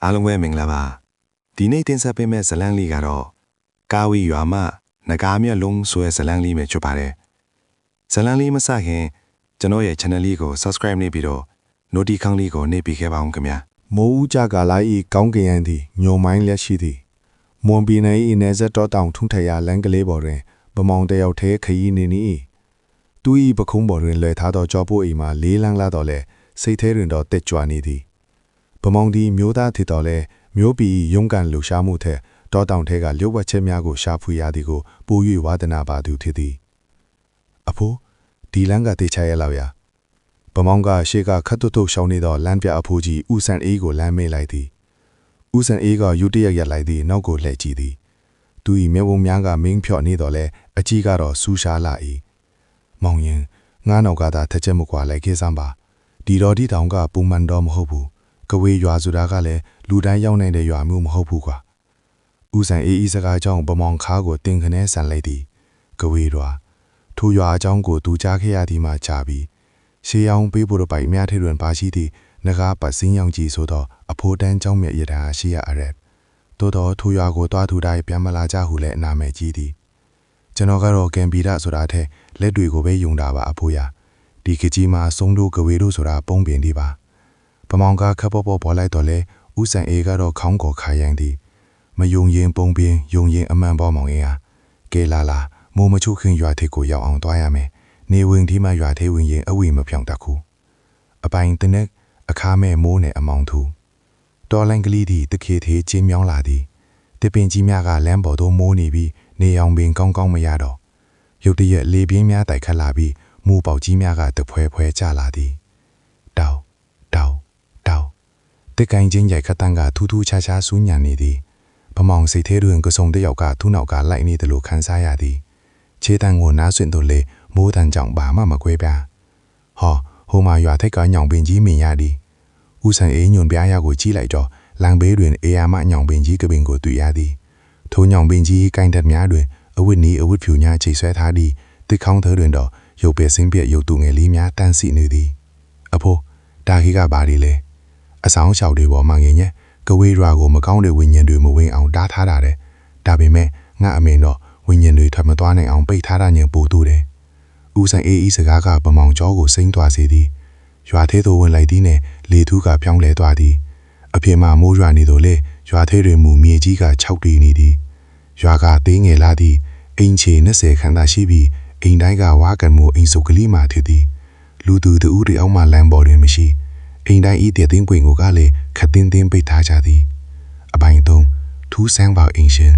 အားလုံးပဲမင်္ဂလာပါဒီနေ့တင်ဆက်ပေးမယ့်ဇာတ်လမ်းလေးကတော့ကာဝီရွာမှနဂါမြက်လုံးဆိုတဲ့ဇာတ်လမ်းလေးပဲဖြစ်ပါတယ်ဇာတ်လမ်းလေးမစခင်ကျွန်တော်ရဲ့ channel လေးကို subscribe နေပြီးတော့ notification လေးကိုနှိပ်ပေးခဲ့ပါအောင်ခင်ဗျာမိုးဦးကြကာလာဤကောင်းကင်ရန်သည်ညုံမိုင်းလက်ရှိသည်မွန်ပြည်နယ်ဤနယ်စပ်တော်တောင်ထုံထရာလမ်းကလေးပေါ်တွင်ဗမောင်တယောက်ထဲခရီးနေ၏သူ၏ပခုံးပေါ်တွင်လွယ်ထားသောကြောပိုးအိမ်မှလေးလန်းလာတော့လဲစိတ်ထဲတွင်တော့တက်ကြွနေသည်ဗမောင်သည်မျိုးသားထစ်တော်လဲမျိုးပြည်ရုံးကန်လှူရှားမှုထက်တောတောင်ထဲကလျှို့ဝှက်ချက်များကိုရှာဖွေရသည်ကိုပို၍ဝါဒနာပါသူဖြစ်သည်အဖိုးဒီလမ်းကတေချရလောက်ရာဗမောင်ကရှေ့ကခတ်တွတ်ရှောင်းနေသောလမ်းပြအဖိုးကြီးဦးစံအေးကိုလမ်းမေးလိုက်သည်ဦးစံအေးကယူတရက်ရက်လိုက်သည်နောက်ကိုလှည့်ကြည့်သည်သူ၏မျက်ဝန်းများကမင်းဖြော့နေတော့လဲအကြီးကတော့ဆူရှားလာ၏မောင်ရင်ငါးနောက်ကသာထက်ချက်မကွာလိုက်ခဲ့စမ်းပါဒီတော်ဒီတောင်ကပုံမှန်တော့မဟုတ်ဘူးကဝေးရွာဆိုတာကလည်းလူတိုင်းရောက်နိုင်တဲ့ရွာမျိုးမဟုတ်ဘူးကွာဦးစံအေးဤစကားကြောင့်ဗမောင်ခါကိုတင်ခနဲဆန်လိုက်သည်ကဝေးရွာထိုရွာအကြောင်းကိုသူကြားခဲ့ရသည်မှကြာပြီးရှေးအောင်ပေးဖို့ပိုင်များထဲတွင်ပါရှိသည့်နဂါပတ်စင်းရောင်ကြီးဆိုသောအဖိုးတန်းကျောင်းမြတ်ရတာရှိရအရက်သို့တော်ထိုရွာကိုတွားသူတိုင်းပြန်မလာကြဟုလည်းအနာမဲ့ကြီးသည်ကျွန်တော်ကတော့ကံပီဒဆိုတာထက်လက်တွေကိုပဲယုံတာပါအဖိုးရဒီကကြီးမှာစုံတို့ကဝေးတို့ဆိုတာပုံပင်လေးပါဗမောင်ကခပ်ပေါ်ပေါ်လိုက်တော့လဲဦးစံအေးကတော့ခေါင်းကိုခါရမ်းသည်မယုံရင်ပုံပင်ယုံရင်အမှန်ပေါ်မောင်ရင်ဟာကဲလာမိုးမချုခင်ရွာထိပ်ကိုရောက်အောင်တွားရမယ်နေဝင်ဒီမှာရွာသေးဝင်ရင်အဝီမဖြောင်တတ်ခုအပိုင်တနက်အခါမဲ့မိုးနဲ့အမောင်သူတော်လိုင်းကလေးသည်တခေသေးချင်းမြောင်းလာသည်တပင်ကြီးများကလမ်းပေါ်သို့မိုးနေပြီးနေအောင်ပင်ကောင်းကောင်းမရတော့ရုတ်တရက်လေပြင်းများတိုက်ခတ်လာပြီးမူပေါက်ကြီးများကတဖွဲကျလာသည်တောက်တက်ကိုင်းချင်းရိုက်ခတ်တန်းကထူးထူးခြားခြားဆူးညံနေသည်ဗမောင်စိတ်ထဲတွင်ကစုံတယောက်ကသူ့နောက်ကလိုက်နေတယ်လို့ခံစားရသည်ခြေတန်းကိုနားဆွင့်တော့လေမိုးတန်ကြောင့်ဘာမှမကွဲပြားဟောဟိုမှာရွာထိပ်ကညောင်ပင်ကြီးမြင်ရသည်ဦးစံအေးညွန်ပြားရကိုကြည့်လိုက်တော့လမ်းဘေးတွင်အေယာမညောင်ပင်ကြီးကပင်ကိုတွေ့ရသည်ထိုညောင်ပင်ကြီးကိုင်းတက်များတွင်အဝတ်နီးအဝတ်ဖြူများချိတ်ဆွဲထားသည်တစ်ခေါင်းထဲတွင်တော့ရုပ်ပဲစင်းပြက်ရုပ်သူငယ်လေးများတန်းစီနေသည်အဖိုးဒါခေကဘာဒီလဲအဆောင်လျှောက်တွေပေါ်မှငင်ညက်ကဝေးရွာကိုမကောင်းတဲ့ဝိညာဉ်တွေမဝင်အောင်တားထားတာတဲ့ဒါပေမဲ့ငါအမေတော့ဝိညာဉ်တွေထွက်မသွားနိုင်အောင်ပိတ်ထားတာညင်ပို့တူတယ်ဦးဆိုင်အေးဤစကားကဗမောင်ကျော်ကိုစိမ့်သွားစေသည်ရွာသေးသို့ဝင်လိုက်သည်နဲ့လေထူးကပြောင်းလဲသွားသည်အပြင်မှာမိုးရွာနေတော့လေရွာသေးတွင်မူမြေကြီးက6တီနေသည်ရွာကသေးငယ်လာသည်အိမ်ချေ20ခန်းသာရှိပြီးအိမ်တိုင်းကဝါကန်မိုးအိမ်စုပ်ကလေးမှထစ်သည်လူသူတူတွေအောက်မှလမ်းပေါ်တွင်မရှိအိမ်တိုင်းဤတဲ့တင်းပွင့်ကိုကလည်းခတ်တင်းပိတ်ထားကြသည်အပိုင်း3ထူးဆန်းပါအိမ်ရှင်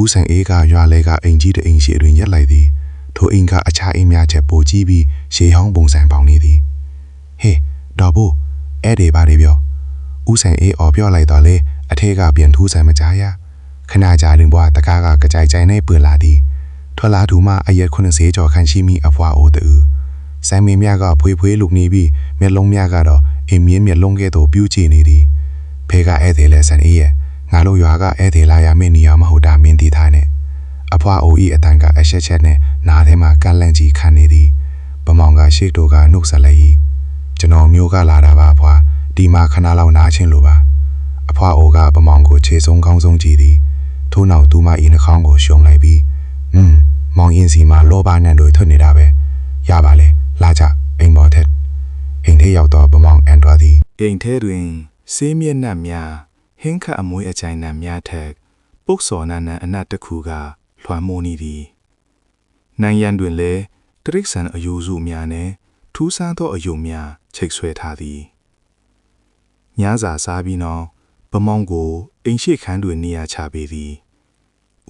ဦးဆိုင်အေးကရွာလဲကအိမ်ကြီးတဲ့အိမ်ရှိတွင်ရက်လိုက်သည်ထိုအိမ်ကအခြားအိမ်များချက်ပိုကြီးပြီးရှေးဟောင်းပုံစံပေါင်းနေသည်ဟေးတော်ဖို့အဲ့ဒီပါလေပြောဦးဆိုင်အေးအော်ပြောလိုက်တော့လေအထက်ကပြန်ထူးဆန်းမကြရခဏကြာတွင်ဘွားတကားကကြိုင်နေပွေလာသည်ထွက်လာသူမှအရက်90ကျော်ခန့်ရှိမိအဖွာအိုတူဆိုင်မင်းများကဖွေးလုနေပြီးမျက်လုံးများကတော့အိမ်မြင့်မျက်လုံးကဲ့သို့ပြူးချနေသည်ဖေကဧည့်သည်လဲဆန်အေးရဲ့ငါတို့ရွာကဧည့်သည်လာရမယ့်နေရာမဟုတ်တာမင်းသိထားနဲ့အဖွာအိုဤအတန်ကအရှက်ချက်နဲ့နားထဲမှာကန့်လန့်ကြီးခံနေသည်ဗမောင်ကရှေ့တို့ကနှုတ်ဆက်လိုက်၏ကျွန်တော်မျိုးကလာတာပါအဖွာဒီမှာခဏလောက်နားချင်းလိုပါအဖွာအိုကဗမောင်ကိုခြေဆုံးကောင်းဆုံးကြည့်သည်ထို့နောက်သူမဤနှာခေါင်းကိုရှုံလိုက်ပြီးမောင်ရင်စီမှာလောဘနဲ့တို့ထွက်နေတာပဲရပါလေလာကြအိမ်ပေါ်ထက်အိမ်ထဲရောက်တော့ဗမောင်အန်တော်သည်အိမ်ထဲတွင်ဆေးမျက်နှာများဟင်းခတ်အမွေးအချိုင်နှံများထက်ပုတ်စော်နန်းအနတ်တစ်ခုကလွှမ်းမိုးနေသည်နိုင်ရန်တွင်လည်းတရိษံအယူစုများနှင့်ထူးဆန်းသောအယုံများချိတ်ဆွဲထားသည်ညစာစားပြီးနောက်ဗမောင်ကိုအိမ်ရှိခန်းတွင်နေရာချပေးသည်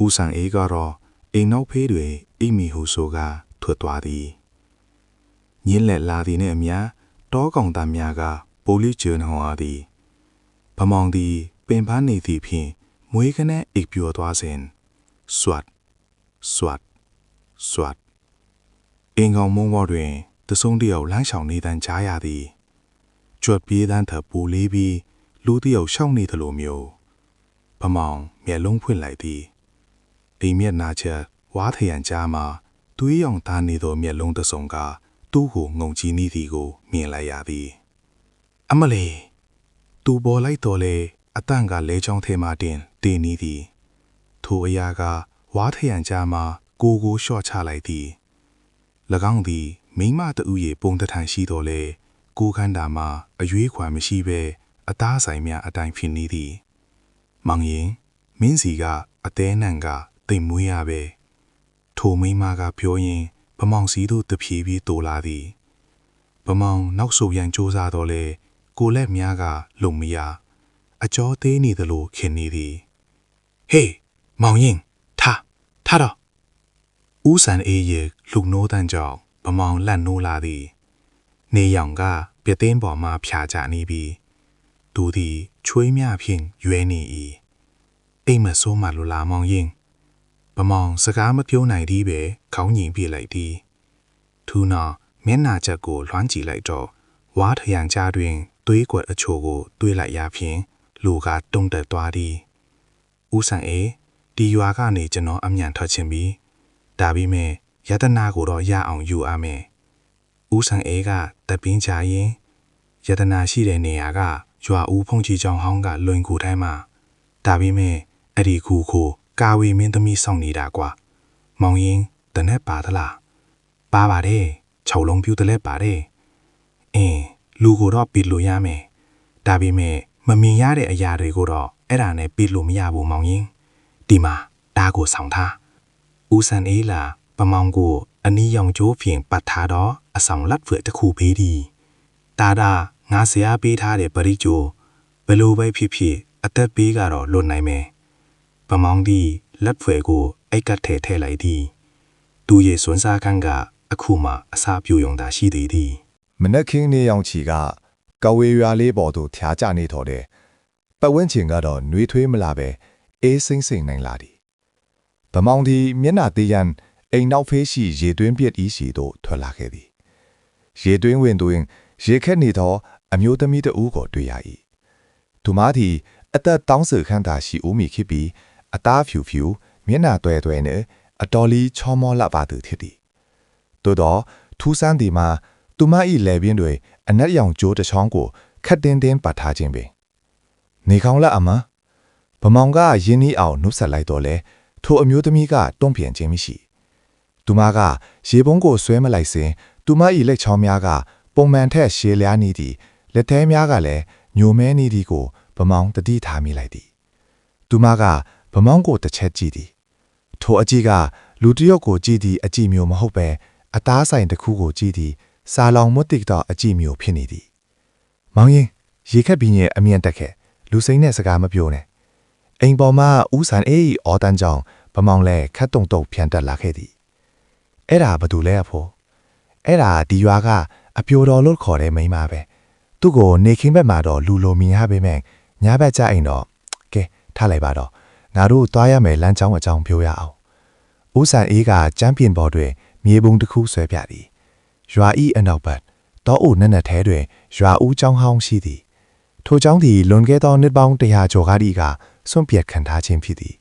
ဦးစံအေးကတော့အိမ်နောက်ဖေးတွင်အိမ်မီဟုဆိုကထွက်သွားသည်ညင်းလက်လာသည်နှင့်အမျှတောကောင်သားများကပိုလီကျွန်းဟော်သည်ဗမောင်သည်ပင်ပန်းနေသည့်ဖြင့်မွေးကနန်းအိပ်ပျော်သွားစဉ်ဆွတ်အင်ကောင်မုံဘောတွင်တဆုံတယောက်လမ်းလျှောက်နေတန်ကြားရသည်ကြွက်ပြေးတန်းထပူလေးပြီးလူတယောက်ရှောက်နေသလိုမျိုးဗမောင်မျက်လုံးဖွင့်လိုက်သည်အိမ်မျက်နှာချက်ဝါးထရန်ကြားမှာသွေးရောင်သားနေသောမျက်လုံးတဆုံကသူ့ကိုငုံကြည့်နေသည်ကိုမြင်လိုက်ရသည်အမလေးသူပေါ်လိုက်တော်လေ အတန့်ကလဲချောင်းထဲမှာတင်တည်နေသည်ထိုအရာကဝါထရန်ကြားမှာကိုလျှော့ချလိုက်သည်၎င်းသည်မိမတဦးရဲ့ပုံတထန်ရှိတော်လဲကိုခန္ဓာမှာအရွေးခွာမရှိဘဲအသားဆိုင်များအတိုင်းဖြစ်နေသည်မောင်ရင်မင်းစီကအသေးနံကတိမ်မွေးရပဲထိုမိမကပြောရင်ဗမောင်စီတို့တဖြည်းဖြည်းတိုးလာသည်ဗမောင်နောက်ဆုတ်ရန်ကြိုးစားတော့လဲကိုလက်များကလုံမရအကျော်သေးနေသလိုခင်နေသည်ဟေးမောင်ရင်ထားတော့ဦးစံအေးရဲ့လူနိုးတန်းကြောင့်ဗမောင်လက်နိုးလာသည်နေရောင်ကပြတင်းပေါ်မှဖြာချနေပြီးသူသည်ချွေးမြဖြင့်ရွဲနေ၏အိမ်မဆိုးမှလိုလာမောင်ရင်ဗမောင်စကားမပြောနိုင်သေးပဲခေါင်းညင်ပြလိုက်သည်ထူးနောက်မျက်နှာချက်ကိုလွှမ်းကြည့်လိုက်တော့ဝါထရန်ကြားတွင်သွေးကွက်အချို့ကိုတွေးလိုက်ရဖြင့်လူကတုံတက်သွားသည်ဦးစံအေးဒီရွာကနေကျွန်တော်အမြန်ထွက်ချင်ပြီးဒါပေမဲ့ယတနာကိုတော့ရအောင်ယူအားမယ်ဦးစံအေးကတပင်းချရင်ယတနာရှိတဲ့နေရာကရွာဦးဖုန်ကြီးကျောင်းဟောင်းကလွင်ကူတိုင်းမှာဒါပေမဲ့အဲ့ဒီခုကိုကာဝေမင်းသမီးစောင့်နေတာကွာမောင်ရင်တနက်ပါသလားပါပါတယ်6လုံးပြူတလဲပါတယ်လူကိုတော့ပြီးလို့ရမယ်ဒါပေမဲ့မမြင်ရတဲ့အရာတွေကိုတော့အဲ့ဒါနဲ့ပြီးလို့မရဘူးမောင်ရင်ဒီမှာဒါကိုဆောင်ထားဦးစံအေးလာဗမောင်ကိုအနီးရောင်ကျိုးဖြင့်ပတ်ထားတော့အဆောင်လက်ဖွယ်တစ်ခုပေးသည်တာငါဆရာပေးထားတဲ့ပရိကျိုဘယ်လိုပဲဖြစ်ဖြစ်အသက်ပေးကတော့လွတ်နိုင်မယ်ဗမောင်သည်လက်ဖွယ်ကိုအိတ်ကထဲထည့်လိုက်သည်သူရဲ့စွန်းစားခန်းကအခုမှအစာပြူယုံတာရှိသေးသည်မနက်ခင်းနေရောင်ချီကကဝေရွာလေးပေါ်သို့ဖျားကျနေတော်တယ်ပတ်ဝန်းကျင်ကတော့နှွေးထွေးမလာပဲအေးစိမ့်စိမ့်နိုင်လာသည်ဗမောင်သည်မျက်နှာသေးရန်အိမ်နောက်ဖေးရှိရေတွင်းပြက်ဤရှိသို့ထွက်လာခဲ့သည်ရေတွင်းဝင်တွင်ရေခက်နေသောအမျိုးသမီးတဦးကိုတွေ့ရ၏သူမသည်အသက်တောင်းဆခန့်သာရှိဦးမည်ဖြစ်ပြီးအသားဖြူဖြူမျက်နှာတွဲနှင့်အတော်လေးချောမောလှပသူဖြစ်သည်သို့သောထူးဆန်းသည်မှာသူမ၏လယ်ပင်တွင်အနက်ရောင်ကြိုးတစ်ချောင်းကိုခတ်တင်းပတ်ထားခြင်းပင်နေကောင်းလားအမဗမောင်ကရင်းနှီးအောင်နှုတ်ဆက်လိုက်တော့လဲထိုအမျိုးသမီးကတွန့်ပြန်ခြင်းမရှိသူမကရေပုံးကိုဆွဲမလိုက်စဉ်သူမ၏လက်ချောင်းများကပုံမှန်ထက်ရှည်လျားနေသည်လက်သေးများကလည်းညိုမဲနေသည်ကိုဗမောင်တတိထားမိလိုက်သည်သူမကဗမောင်ကိုတစ်ချက်ကြည့်သည်ထိုအကြည့်ကလူတစ်ယောက်ကိုကြည့်သည်အကြည့်မျိုးမဟုတ်ပဲအသားဆိုင်တစ်ခုကိုကြည့်သည်စာလောင်မွတ်တိတော့အကြည့်မျိုးဖြစ်နေသည်မောင်ရင်ရေခက်ပြီးရဲ့အမြင့်တက်ခဲ့လူစိမ့်နဲ့စကားမပြောနဲ့အိမ်ပေါ်မှာဦးဆန်အေးအော်တန်းကြောင့်ဗမောင်လည်းခတ်တုံတုံဖြန်တက်လာခဲ့သည်အဲ့ဒါဘာတူလဲအဖိုးအဲ့ဒါဒီရွာကအပြိုတော်လို့ခေါ်တဲ့မိန်းမပဲသူ့ကိုနေခင်းဘက်မှာတော့လူလိုမြင်ရပေမဲ့ညဘက်ကျအိမ်တော့ကဲထားလိုက်ပါတော့ငါတို့သွားရမယ်လမ်းကြောင်းအကြောင်းပြောရအောင်ဦးဆန်အေးကကျမ်းပြင်ပေါ်တွင်မြေပုံတစ်ခုဆွဲပြသည်ရွာဤအနောက်ဘက်တောအုပ်နက်နက်ထဲတွင်ရွာဦးကျောင်းဟောင်းရှိသည်ထိုကျောင်းသည်လွန်ခဲ့သောနှစ်ပေါင်း100ကျော်ကားဒီကစွန့်ပစ်ခံထားခြင်းဖြစ်သည်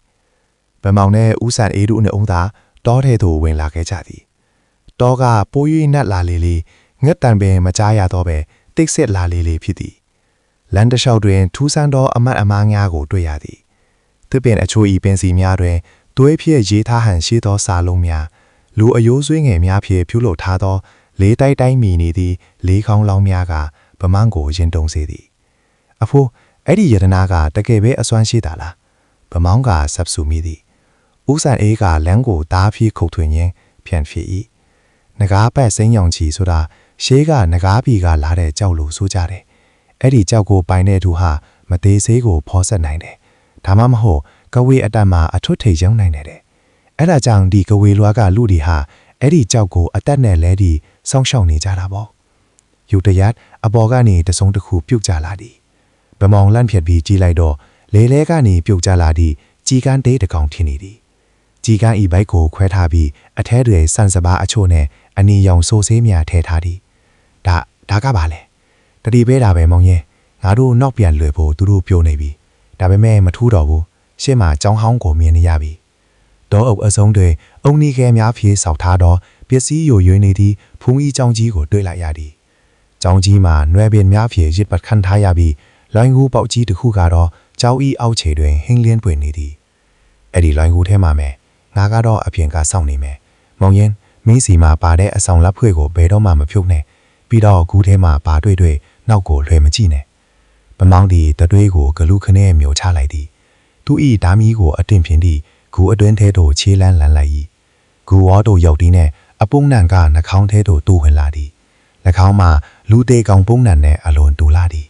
ဗမောင်နှင့်ဦးဆန်အေးတို့နှင့်အုံသာတောထဲသို့ဝင်လာခဲ့ကြသည်တောကပိုး၍နက်လာလေးငှက်တန်ပင်မကြားရတော့ပဲတိတ်ဆက်လာလေးဖြစ်သည်လမ်းတစ်လျှောက်တွင်ထူးဆန်းသောအမတ်အမားများကိုတွေ့ရသည်သစ်ပင်အချို့၏ပင်စီများတွင်သွေးဖြည့်ရေးထားဟန်ရှိသောစာလုံးများလူအယိုးဆွေးငယ်များဖြင့်ပြုလုပ်ထားသောလေးတိုက်တိုင်းမီနေသည့်လေးခေါင်းလောင်းများကဗမန်းကိုရင်တုံစေသည်အဖိုးအဲ့ဒီယတနာကတကယ်ပဲအစွမ်းရှိတာလားဗမောင်းကဆပ်ဆူမိသည်ဦးဆန်အေးကလမ်းကိုတားဖြီးခုတ်ထွင်ရင်းဖြန့်ဖြစ်၏နဂါးပတ်စိမ်းရောင်ချီဆိုတာရှေးကနဂါးပြည်ကလာတဲ့ကြောက်လို့ဆိုကြတယ်အဲ့ဒီကြောက်ကိုပိုင်တဲ့သူဟာမသေးသေးကိုဖော်ဆက်နိုင်တယ်ဒါမှမဟုတ်ကဝေးအတက်မှာအထွတ်ထိပ်ရောက်နိုင်တယ်အဲ့ဒါကြောင့်ဒီကဝေလွားကလူတွေဟာအဲ့ဒီကြောက်ကိုအတက်နဲ့လဲဒီစောင့်ရှောက်နေကြတာပေါ့ယူတရက်အပေါ်ကနေတစုံတစ်ခုပြုတ်ကျလာသည်ဗမောင်လန့်ဖြတ်ပြီးကြီးလိုက်တော့လေလဲကနေပြုတ်ကျလာသည့်ကြီးကန်းတေးတကောင်ထင်နေသည်ကြီးကန်းဤဘိုက်ကိုခွဲထားပြီးအထဲတွေစံစပါးအချို့နဲ့အနီရောင်ဆိုးဆေးများထဲထားသည်ဒါကပါလေတတိပဲတာပဲမောင်ရဲ့ငါတို့နောက်ပြန်လွယ်ဖို့သူတို့ပြောနေပြီဒါပေမဲ့မထူးတော့ဘူးရှေ့မှာကြောင်းဟောင်းကိုမြင်နေရပြီတောအုပ်အစုံတွေအုံနီခဲများဖြေဆောက်ထားတော့ပစ္စည်းယိုယွင်းနေသည့်ဖုံးကြီးကြောင်းကြီးကိုတွေ့လိုက်ရသည်ကြောင်းကြီးမှာနွယ်ပင်များဖြေရစ်ပတ်ခန့်ထားရပြီးလိုင်းကူပေါက်ကြီးတစ်ခုကတော့ ကျောင်းဤအောက်ခြေတွင်ဟင်းလင်းပွင့်နေသည်အဲ့ဒီလွိုင်းကူထဲမှာမယ်ငါကတော့အပြင်ကစောင့်နေမယ်မောင်ရင်မင်းစီမှာပါတဲ့အဆောင်လက်ဖွေကိုဘယ်တော့မှမဖြုတ်နဲ့ပြီးတော့ကူထဲမှာပါတွေ့နောက်ကိုလွှဲမကြည့်နဲ့ပမောင်ဒီတတွေးကိုဂလူခနဲ့မျိုးချလိုက်သည်သူဤဓာမီကိုအတင်ဖြင်းသည့်ဂူအတွင်းထဲသို့ခြေလန်းလန်းလိုက်၏ဂူဝါတို့ရောက်သည်နဲ့အပုံနံကနှာခေါင်းထဲသို့တူဝင်လာသည်နှာခေါင်းမှာလူသေးကောင်ပုံနံနဲ့အလွန်တူလာသည်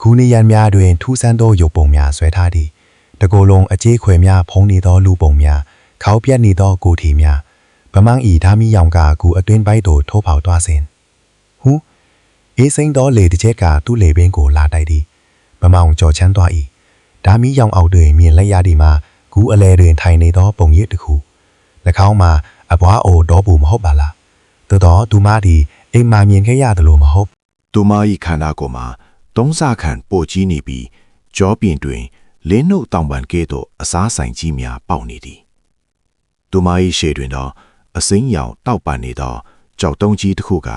ဂူနေရန်များတွင်ထူးဆန်းသောရုပ်ပုံများဆွဲထားသည်တကိုယ်လုံးအကျေးခွေများဖုံးနေသောလူပုံများခေါပြက်နေသောကိုထီများဗမန်းဤဓာမီယောင်ကဂူအတွင်းပိုက်သို့ထိုးပေါက်သွားစဉ်ဟူအေးစိမ့်သောလေတစ်ချက်ကသူ့လေပင်ကိုလာတိုက်သည်ဗမောင်ကြော်ချမ်းသွား၏ဓာမီယောင်အောက်တွင်မြင်လိုက်ရသည်မှာဂူအလဲတွင်ထိုင်နေသောပုံရိပ်တစ်ခု၎င်းမှာအပွားအိုတော့ဘူးမဟုတ်ပါလားသို့တော့သူမသည်အိမ်မှာမြင်ခဲ့ရတယ်လို့မဟုတ် သူမ၏ခန္ဓာကိုယ်မှာသုံးဆခန့်ပိုကြီးနေပြီးကြောပြင်တွင်လင်းနှုတ်တောင်ပံကဲ့သို့အစားဆိုင်ကြီးများပေါက်နေသည်သူမ၏ရှေ့တွင်တော့အစိမ်းရောင်တောက်ပန်နေသောကြောက်တုံးကြီးတစ်ခုက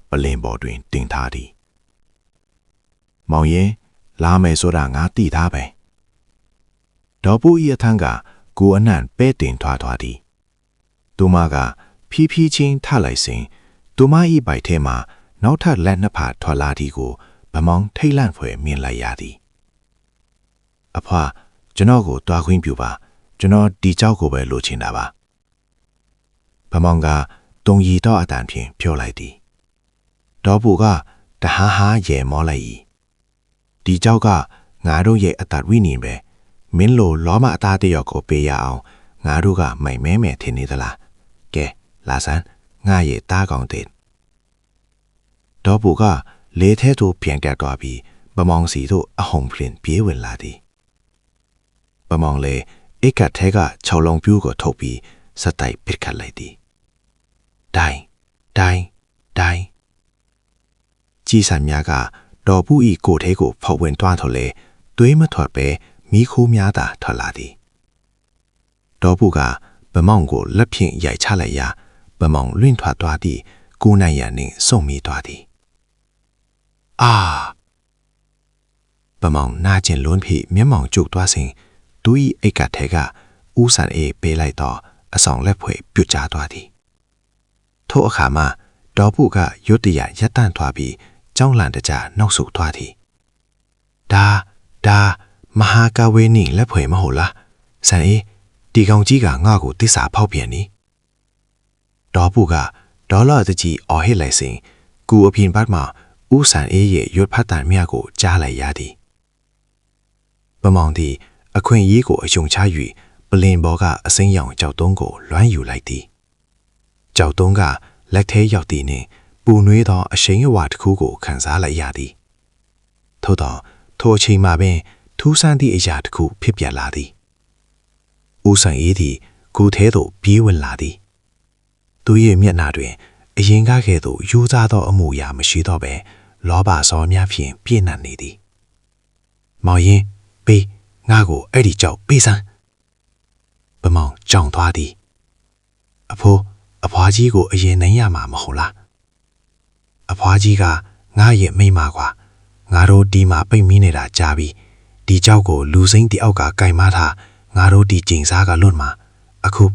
ပလင်ပေါ်တွင်တင်ထားသည်မောင်ရင်လာမယ်ဆိုတာငါသိထားပဲဒေါ်ပူ၏အထံကကိုအနှံ့ပဲတင်ထွားသည်သူမကဖြည်းဖြည်းချင်းထလိုက်စဉ်သူမ၏ဗိုက်ထဲမှနောက်ထပ်လက်နှစ်ဖာထွက်လာသည်ကိုဗမောင်ထိတ်လန့်ဖွယ်မြင်လိုက်ရသည်အဖွာကျွန်တော်ကိုတွားခွင့်ပြုပါကျွန်တော်ဒီကြောက်ကိုပဲလိုချင်တာပါဗမောင်ကတုံရီတော့အတန်ဖြင့်ပြောလိုက်သည်ဒေါ်ပူကတဟားဟားရဲမောလိုက်၏ဒီကြောက်ကငါတို့ရဲ့အတ္တဝိနည်းပဲမင်းလိုလောမအသားတယောက်ကိုပေးရအောင်ငါတို့ကမိုင်မဲမယ်ထင်နေသလားကဲလာစမ်းငါရဲ့တားကောင်တဲ့ဒေါ်ပူကလေထဲသို့ပြန်ကပ်သွားပြီးဗမောင်စီသို့အဟုန်ဖြင့်ပြေးဝင်လာသည်ဗမောင်လေအိတ်ကထဲက6လုံးပြူးကိုထုတ်ပြီးစက်တိုက်ပစ်ခတ်လိုက်သည်ဒိုင်းဒိုင်းဒိုင်းကြီးစံများကဒေါ်ပူ၏ကိုယ်ထဲကိုဖောက်ဝင်သွားတော့လေသွေးမထွက်ပဲမိခိုးများသာထွက်လာသည်ဒေါ်ပူကဗမောင်ကိုလက်ဖြင့်ရိုက်ချလိုက်ရာဗမောင်လွင့်ထွက်သွားသည့်ကိုယ်နိုင်ရန်နှင့်စုံမိသွားသည်အာဗမောင်နာကျင်လွန်းဖြင့်မျက်မှောင်ကျုပ်သွားစဉ်သူ၏အိတ်ကထဲကဦးဆန်အေးပေးလိုက်တော့အဆောင်လက်ဖွယ်ပြုတ်ကျသွားသည်ထို့အခါမှာဒေါ်ပူကရွတ်တရရက်တန့်သွားပြီးကြောင်းလန့်တကြနောက်ဆုတ်သွားသည်ဒါမဟာကဝေးနည်းလက်ဖွယ်မဟုတ်လားဆန်အေးဒီကောင်ကြီးကငါ့ကိုတစ္ဆာဖောက်ပြန်နီဒေါ်ပူကဒေါ်လာတကြီးအော်ဟစ်လိုက်စဉ်ကူအပြင်ဘက်မှဦးဆန်အေးရဲ့ရွတ်ဖတ်တန်မြတ်ကိုကြားလိုက်ရသည်ဗမောင်သည်အခွင့်အရေးကိုအယုံချ၍ပလင်ဘောကအစိမ်းရောင်ကြောက်တုံးကိုလွှမ်းယူလိုက်သည်ကြောက်တုံးကလက်ထဲရောက်သည်နှင့်ပူနွေးသောအရှိန်အဝါတစ်ခုကိုခံစားလိုက်ရသည်ထို့သောထိုအချိန်မှာပင်ထူးဆန်းသည့်အရာတစ်ခုဖြစ်ပြလာသည်ဦးဆန်အေးသည်ဂူထဲသို့ပြေးဝင်လာသည်သူ၏မျက်နှာတွင်အရင်ကကဲ့သို့ယူစားသောအမှုရာမရှိတော့ဘဲလောဘစောများဖြင့်ပြည့်နှံ့နေသည်မောင်ရင်ပေးငါကိုအဲ့ဒီကြောက်ပေးစမ်းဗမောင်ကြောင်သွားသည်အဖွားကြီးကိုအရင်နိုင်ရမှာမဟုတ်လားအဖွားကြီးကငါရဲ့မိမကွာငါတို့ဒီမှာပိတ်မီးနေတာကြာပြီဒီကြောက်ကိုလူစိမ့်တအောက်ကကင်မထားငါတို့ဒီကျင်စားကလွတ်မှာအခု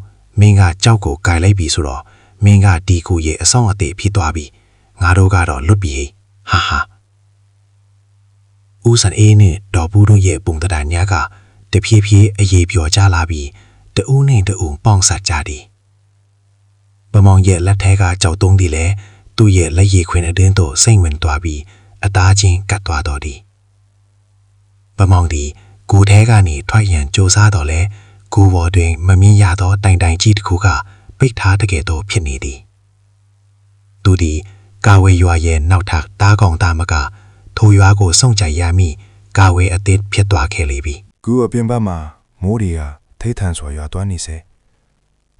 မင်းကကြောက်ကိုကင်လိုက်ပြီဆိုတော့မင်းကဒီကူရဲ့အဆောင်အသေးဖြစ်သွားပြီငါတို့ကတော့လွတ်ပြီဟာဦးစံအေးနဲ့ဒေါ်ဘူးတို့ရဲ့ပုံတံညာကတဖြည်းဖြည်းအရေးပြောကြလာပြီးတဦးနဲ့တဦးပေါင်းစပ်ကြသည်ဗမောင်ရဲ့လက်ထဲကကြောက်တုံးသည်လည်းသူ့ရဲ့လက်ရည်ခွင်အတွင်းသို့စိမ့်ဝင်သွားပြီးအသားချင်းကတ်သွားတော်သည်ဗမောင်သည်ဂူထဲကနေထွက်ရန်ကြိုးစားတော်လဲဂူပေါ်တွင်မမြင်ရသောတိုင်ကြီးတစ်ခုကပိတ်ထားတကယ်တော့ဖြစ်နေသည်သူသည်ကာဝေရွာရဲ့နောက်ထပ်တားကောင်သားမကထိုရွာကိုစောင့်ကြရမည်ကာဝေအသစ်ဖြစ်သွားခဲ့လေပြီ ကူအပြင်ဘက်မှာမိုးတွေကထိတ်ထန်စွာရွာသွားနေစေ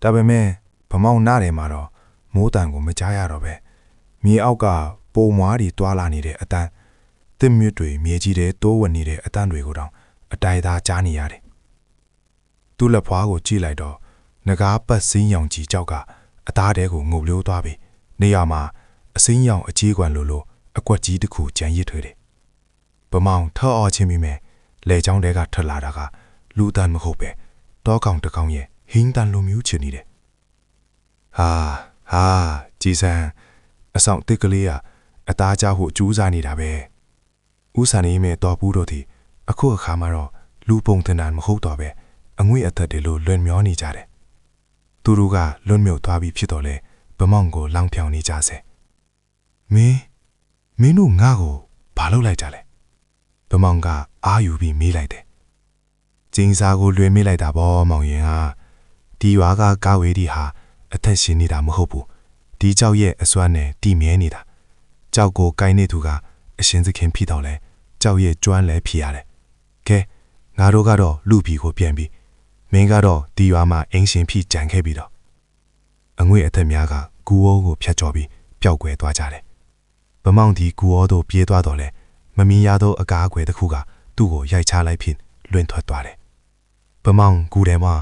ဒါပေမဲ့ဗမောင်နားထဲမှာတော့မိုးတန်ကိုမကြားရတော့ပဲမြေအောက်ကပုံမွားတွေတွာလာနေတဲ့အတန်းတစ်မြွတ်တွေမြေကြီးတွေတိုးဝင်နေတဲ့အတန်းတွေကိုတောင်အတိုင်သားကြားနေရတယ်သူ့လက်ဖွားကိုကြည့်လိုက်တော့ငကားပတ်စင်းရောင်ကြီးကြောက်ကအသားတဲကိုငုပ်လျိုးသွားပြီးနေရာမှာအစင်းရောင်အကြီးကွမ်လိုအကွက်ကြီးတစ်ခုကြံရစ်ထွေးတယ်ဗမောင်ထောက်အောင်ချင်းမိမယ် လေကြောင်းတွေကထလာတာကလူတန်မဟုတ်ပဲတောကောင်တကောင်ရဲ့ဟင်းတန်လိုမျိုးချင်နေတယ်ဟာကြည်စံအဆောင်တစ်ကလေးကအသားကြောက်ဖို့ကြိုးစားနေတာပဲဦးစံနေမဲ့တော်ဘူးတို့ဒီအခုအခါမှာတော့လူပုံထန်တန်မဟုတ်တော့ပဲအငွေ့အသက်တွေလိုလွန်မျောနေကြတယ်သူတို့ကလွန်မြုပ်သွားပြီးဖြစ်တော့လေဗမောင်ကိုလောင်ဖြောင်နေကြစေမင်းတို့ငါ့ကိုဘာလုပ်လိုက်ကြလဲဗမောင်ကအာယူပြီးမေးလိုက်တယ်ကျင်းစာကိုလွှဲမေးလိုက်တာပေါ့မောင်ရင်ဟာဒီရွာကကာဝေးဒီဟာအသက်ရှင်နေတာမဟုတ်ဘူးဒီကြောက်ရဲ့အစွမ်းနဲ့တီမြဲနေတာကြောက်ကိုကိုင်းနေသူကအရှင်သခင်ဖြစ်တော့လဲကြောက်ရဲ့ကျွမ်းလဲဖြစ်ရတယ်ကဲငါတို့ကတော့လူပြီကိုပြန်ပြီးမင်းကတော့ဒီရွာမှာအင်းရှင်ဖြစ်ကြံခဲ့ပြီးတော့အငွေ့အသက်များကကူအိုးကိုဖြတ်ကျော်ပြီးပျောက်ကွယ်သွားကြတယ်ဗမောင်ဒီကူအိုးတို့ပြေးသွားတော့လဲမမီရသောအကားအကွယ်တစ်ခုကသူ့ကိုရိုက်ချလိုက်ဖြစ်လွင့်ထွက်သွားတယ်ဗမောင်ကူတယ်မှာ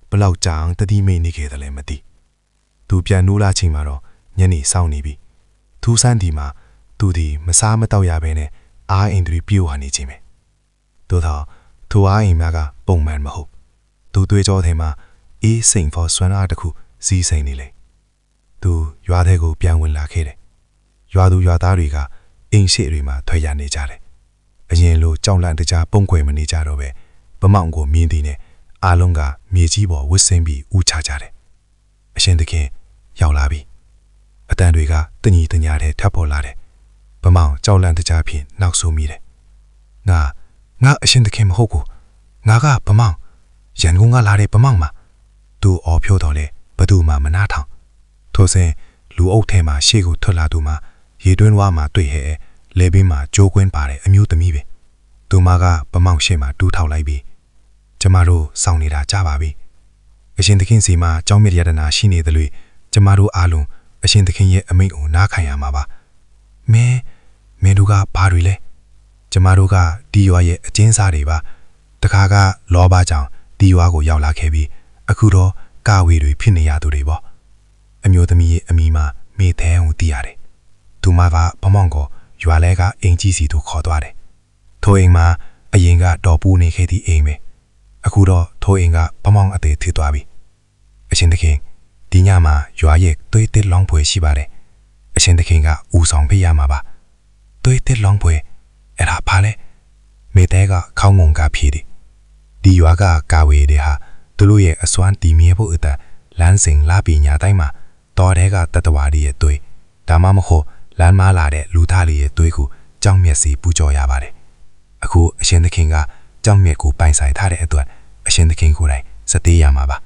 ဘလောက်ကြာအောင်တတိမိတ်နေခဲ့တယ်လဲမသိသူပြန်နိုးလာချိန်မှာတော့ညနေစောင့်နေပြီထူးဆန်းဒီမှာသူဒီမစားမတော့ရဘဲနဲ့အားအင်ဒရီပြိုဟာနေခြင်းပဲသို့တော့ထိုအားအိမ်များကပုံမှန်မဟုတ်သူတွေးကြောထဲမှာအေးစိန်ဖော်ဆွမ်းအားတစ်ခုစီးစိန်နေလေသူရွာထဲကိုပြန်ဝင်လာခဲ့တယ်ရွာသူရွာသားတွေကအိမ်ရှိတွေမှာထွက်ရနေကြတယ်အရင်လိုကြောက်လန့်တကြားပုံကွယ်မနေကြတော့ပဲဗမောင်ကိုမြင်သည်နဲ့အားလုံးကမြေကြီးပေါ်ဝစ်ဆင်းပြီးဥချကြတယ်အရှင်သခင်ရောက်လာပြီအတန်တွေကတညီတညာတဲ့ထပ်ပေါ်လာတယ်ဗမောင်ကြောက်လန့်တကြားဖြင့်နောက်ဆုံးမိတယ်ငါအရှင်သခင်မဟုတ်ကိုငါကဗမောင်ရန်ကုန်ကလာတဲ့ဗမောင်မှာသူအော်ဖြိုးတော်လဲဘသူမှမနာထောင်ထိုစဉ်လူအုပ်ထဲမှာရှေ့ကိုထွက်လာသူမှာရေတွင်းဝါမှာတွေ့ဟဲ့လေပင်မှာကြိုးကွင်းပါတဲ့အမျိုးသမီးပဲသူမကဗမောင်ရှေ့မှာတူးထောက်လိုက်ပြီးကျမတို့စောင့်နေတာကြပါပြီအရှင်သခင်စီမှာကြောင်းမြတ်ရတနာရှိနေတယ်လို့ကျမတို့အားလုံးအရှင်သခင်ရဲ့အမိန့်ကိုနားခံရမှာပါမင်းတို့ကဘာတွေလဲကျမတို့ကဒီရွာရဲ့အကျဉ်းစားတွေပါတခါကလောဘကြောင့်ဒီရွာကိုရောက်လာခဲ့ပြီးအခုတော့ကာဝေတွေဖြစ်နေရသူတွေပေါ့အမျိုးသမီးရဲ့အမိမမေးတဲ့အောင်သိရတယ်သူမကဗမောင်ကိုရွာလဲကအင်ကြီးစီတို့ခေါ်သွားတယ်ထိုအိမ်မှာအရင်ကတော်ပူနေခဲ့သည့်အိမ်ပဲအခုတော့ထိုအိမ်ကဗမောင်အသေးဖြစ်သွားပြီအရှင်သခင်ဒီညမှာရွာရဲ့သွေးတစ်လောင်းပွဲရှိပါတယ်အရှင်သခင်ကဦးဆောင်ပေးရမှာပါသွေးတစ်လောင်းပွဲအဲ့ဒါဘာလဲမေတဲကခေါင်းငုံကဖြေတယ်ဒီရွာကကာဝေတွေဟာသူတို့ရဲ့အစွမ်းတည်မြဲဖို့အတွက်လမ်းစဉ်လာပြီးညာတိုင်းမှာတော်တဲ့ကတတဝါတွေရဲ့သွေးဒါမှမဟုတ်လမ်းမလာတဲ့လူသားတွေရဲ့သွေးကိုကြောင်းမျက်စီပူကြော်ရပါတယ်အခုအရှင်သခင်ကကြောင်းမျက်ကိုပိုင်ဆိုင်ထားတဲ့အတွက်အရှင်သခင်ကိုယ်တိုင်စသေးရမှာပါ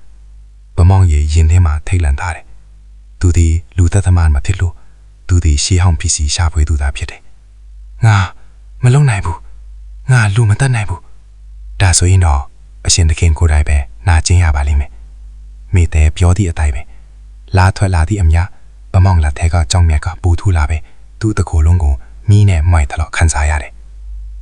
ဗမောင်ရဲ့ရင်ထဲမှာထိတ်လန့်ထားတယ်သူဒီလူသက်သမားမဖြစ်လို့သူဒီရှေးဟောင်းဖြစ်စီရှာဖွေသူသားဖြစ်တယ်ငါမလုံနိုင်ဘူးငါလူမတတ်နိုင်ဘူးဒါဆိုရင်တော့အရှင်သခင်ကိုယ်တိုင်ပဲနာကျင်ရပါလိမ့်မယ်မိတဲ့ပြောသည့်အတိုင်းပဲလာထွက်လာသည့်အမြဗမောင်လက်ထဲကကြောင်းမြတ်ကပူထူလာပဲသူ့တကိုယ်လုံးကိုမီးနဲ့မွိုက်တော့ခန်းစားရတယ်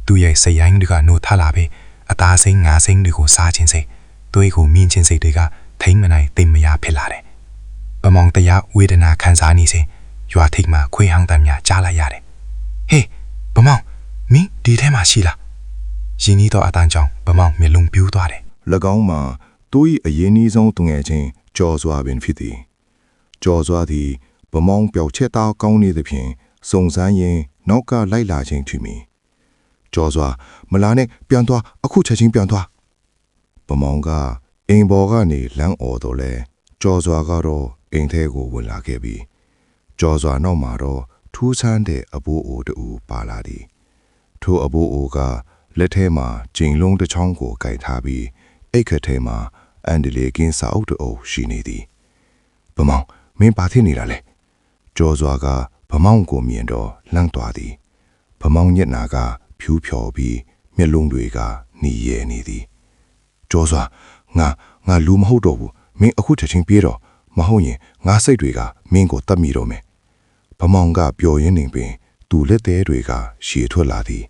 သူရဲ့စိတ်ရိုင်းတွေကနိုးထလာပဲအသားစိမ့်ငါးစိမ့်တွေကိုစားခြင်းစိတ်သွေးကိုမြင်ခြင်းစိတ်တွေကထိမ့်မနိုင်သိမ့်မရဖြစ်လာတယ်ဗမောင်တရားဝေဒနာခံစားနေစဉ်ရွာထိပ်မှာခွေးဟန်းတမ်းများကြားလိုက်ရတယ်ဟေးဗမောင်မင်းဒီထဲမှာရှိလားရင်းနှီးသောအတန်းကြောင့်ဗမောင်မျက်လုံးပြူးသွားတယ်၎င်းမှာသူ၏အရင်နီးဆုံးသူငယ်ချင်းကြော်စွာပင်ဖြစ်သည်ကြော်စွာသည်ဗမောင်ပျောက်ချက်သားကောင်းနေသဖြင့်စုံစမ်းရင်နောက်ကလိုက်လာခြင်းထူမီကြော်စွာမလာနဲ့ပြန်သွားအခုချက်ချင်းပြန်သွားဗမောင်ကအိမ်ပေါ်ကနေလမ်းအော်တော့လဲကြော်စွာကတော့အိမ်ထဲကိုဝင်လာခဲ့ပြီးကြော်စွာနောက်မှာတော့ထူးဆန်းတဲ့အဘိုးအိုတူပါလာသည်ထိုအဘိုးအိုကလက်ထဲမှာကျင်လုံးတစ်ချောင်းကိုကင်ထားပြီးအိတ်ခတ်ထဲမှာအန်ဒီလေကင်းစာအုပ်တအုပ်ရှိနေသည်ဗမောင်မင်းဘာဖြစ်နေတာလဲကြော်စွာကဗမောင်ကိုမြင်တော့လန့်သွားသည်ဗမောင်ညက်နာကဖြူးဖြော်ပြီးမျက်လုံးတွေကหนีရဲနေသည်ကြော်စွာငါလူမဟုတ်တော့ဘူးမင်းအခုချက်ချင်းပြေးတော့မဟုတ်ရင်ငါစိတ်တွေကမင်းကိုတတ်မိတော့မယ်ဗမောင်ကပျော်ရင်းနေပင်သူလက်သေးတွေကရှည်ထွက်လာသည်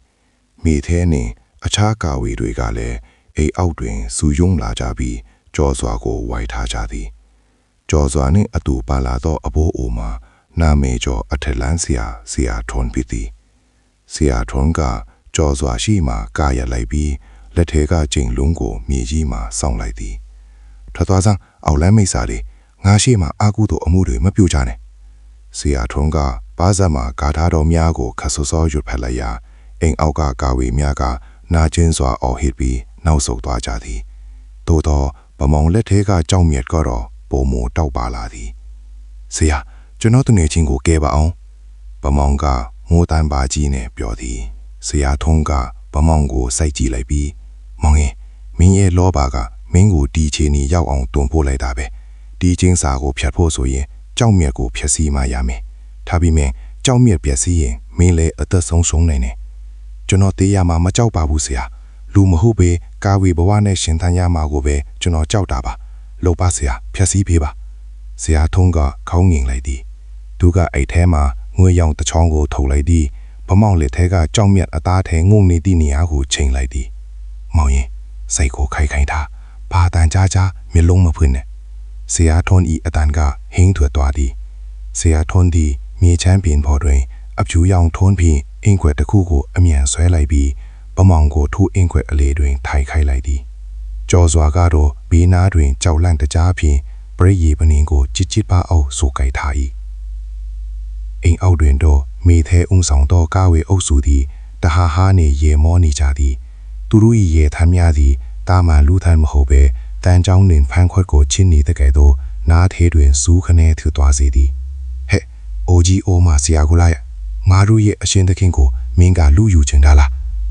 မိသေးနှင့်အခြားကာဝေတွေကလည်းအိမ်အောက်တွင်စူယုံလာကြပြီးကြော်စွာကိုဝိုက်ထားကြသည်ကြော်စွာနှင့်အတူပါလာသောအဘိုးအိုမှာနာမေကျော်အထက်လန်းဆရာထွန်းဖြစ်သည်ဆရာထွန်းကကြော်စွာရှိမှကာရလိုက်ပြီး လက်ထဲကကျိန်လုံးကိုမြေကြီးမှာစောင့်လိုက်သည်ထွက်သွားစမ်းအောက်လမ်းမိတ်စာတွေငါရှိမှအာကုသို့အမှုတွေမပြုတ်ကြနဲ့ဆရာထုံးကဘားစပ်မှာဂါထာတော်များကိုခဆူစောရွတ်ဖက်လိုက်ရာအိမ်အောက်ကကာဝေများကနာကျင်းစွာအော်ဟစ်ပြီးနောက်ဆုတ်သွားကြသည်သို့တော့ဗမောင်လက်ထဲကကြောက်မြက်ကတော့ပုံမတောက်ပါလာသည်ဆရာကျွန်တော်တငယ်ချင်းကိုကဲပါအောင်ဗမောင်ကမိုးတန်းပါကြီးနဲ့ပြောသည်ဆရာထုံးကဗမောင်ကိုစိုက်ကြည့်လိုက်ပြီးမောင်ရင်မင်းရဲ့လောပါကမင်းကိုဒီချီနီရောက်အောင်တွန်းပို့လိုက်တာပဲဒီချင်းစာကိုဖြတ်ဖို့ဆိုရင်ကြောက်မြက်ကိုဖြတ်စီမှရမယ်ထားပြီးမြင်ကြောက်မြက်ပြက်စီရင်မင်းလည်းအသက်ဆုံးရှုံးနိုင်တယ်ကျွန်တော်တေးရမှာမကြောက်ပါဘူးဆရာလူမဟုတ်ပေကာဝေဘဝနဲ့ရှင်သန်ရမှာကိုပဲကျွန်တော်ကြောက်တာပါလို့ပါဆရာဖြတ်စီပေးပါဆရာထုံးကခေါင်းငင်လိုက်သည်သူကအိတ်ထဲမှာငွေရောင်တချောင်းကိုထုတ်လိုက်သည်ဗမောင်လက်ထဲကကြောက်မြက်အသားထဲငုံနေသည့်နေရာကိုချိန်လိုက်သည်မောင်ရင်စိတ်ကိုခိုင်ခိုင်ထားဘာတန်ကြားကြားမျက်လုံးမဖွင့်နဲ့ဆရာထွန်းဤအတန်ကဟင်းထွက်သွားသည်ဆရာထွန်းသည်မြေချမ်းပင်ပေါ်တွင်အဖြူရောင်ထွန်းပြီးအင်ခွက်တစ်ခုကိုအမြန်ဆွဲလိုက်ပြီးဗမောင်ကိုထိုးအင်ခွက်အလေးတွင်ထိုင်ခိုက်လိုက်သည်ကြော်စွာကတော့ဘေးနားတွင်ကြောက်လန့်တကြားဖြင့်ပရိယေပနင်ကိုချစ်ချစ်ပါအောင်ဆိုကြိုက်ထား၏အိမ်အောက်တွင်တော့မိသေးအုံဆောင်သောကာဝေအုပ်စုသည်တဟာဟာနေရေမောနေကြသည်သူတို့၏ရေထမ်းများသည်တာမန်လူထမ်းမဟုတ်ပဲတန်ကြောင်းတွင်ဖန်ခွက်ကိုချင်းနေတဲ့ကဲ့သို့နားသေးတွင်စူးခနဲထူသွားစေသည်ဟဲ့အိုကြီးအိုမဆရာကိုလာရငါတို့ရဲ့အရှင်သခင်ကိုမင်းကလူယူချင်တာလား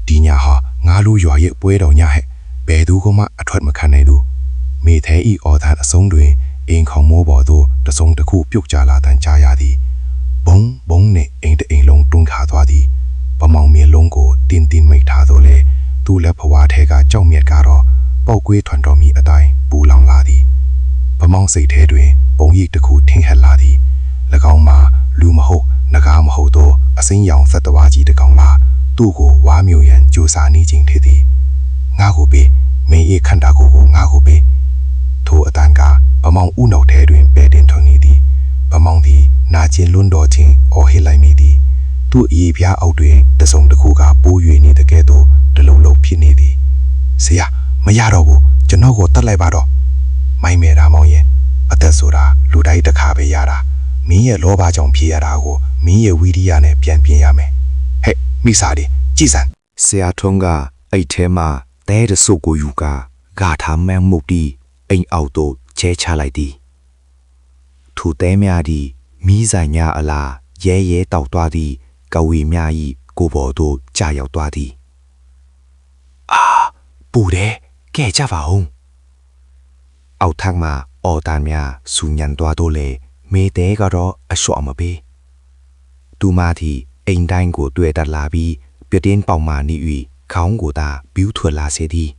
ဒီညာဟာငါတို့ရွာရဲ့ပွဲတော်ညဟဲ့ဘယ်သူမှအထွက်မခံနိုင်သူမိသေးဤအော်သားအဆုံးတွင်အင်ခေါင်မိုးပေါ်သို့တစုံတစ်ခုပြုတ်ကျလာတန်ကြားရသည်ဘုံဘုံနဲ့အိမ်တအိမ်လုံးတွန်းခါသွားသည်ဗမောင်မြေလုံးကိုတင်းတင်းမိတ်ထားတော့လေသူ့လက်ဖွားထဲကကြောက်မြက်ကတော့ပေါက်ကွေးထွန်တော်မီအတိုင်းပူလောင်လာသည်ဗမောင်စိတ်ထဲတွင်ပုံရိပ်တစ်ခုထင်ဟပ်လာသည်၎င်းမှာလူမဟုတ်နဂါမဟုတ်သောအစိမ်းရောင်သတ္တဝါကြီးတစ်ကောင်လားသူ့ကိုဝါမျိုးရန်ကြိုးစားနေခြင်းဖြစ်သည်ငါကိုပေးမင်း၏ခန္ဓာကိုယ်ကိုငါကိုပေးထိုအတန်ကဗမောင်ဥနှုတ်ထဲတွင်ပဲတင်ထွန်နေသည်ဗမောင်သည်နာကျင်လွန်းတော်ခြင်းအော်ဟစ်လိုက်မိသည်သူ့အေးပြားအောက်တွင်တစုံတစ်ခုကပိုး၍နေတဲ့ကဲ့သို့တလုံးလုံးဖြစ်နေသည်ဆရာမရတော့ဘူးကျွန်တော်ကိုတတ်လိုက်ပါတော့မိုင်းမဲတာမောင်ရဲ့အသက်ဆိုတာလူတိုင်းတစ်ခါပဲရတာမင်းရဲ့လောဘကြောင့်ဖြစ်ရတာကိုမင်းရဲ့ဝိရိယနဲ့ပြန်ပြင်ရမယ်ဟဲ့မိစားဒီကြည်စံဆရာထုံးကအိတ်ထဲမှာတဲတဆုပ်ကိုယူကာဂါထာမန်းမှုတ်ပြီးအိမ်အောက်သို့ချဲချလိုက်သည်ထိုတဲများသည်မီးဆိုင်များအလားရဲရဲတောက်သွားသည့်ကဝေများ၏ကိုပေါ်သို့ကြာရောက်သွားသည်အာပူတယ်ကဲကြပါဦးအောက်ထပ်မှာအော်တန်များစူညံသွားတော့လေမေတဲကတော့အလျှော့မပေးသူမသည်အိမ်တိုင်းကိုတွေ့တတ်လာပြီးပြတင်းပေါင်မာနေ၍ခေါင်းကိုသာပြူးထွက်လာစေသည်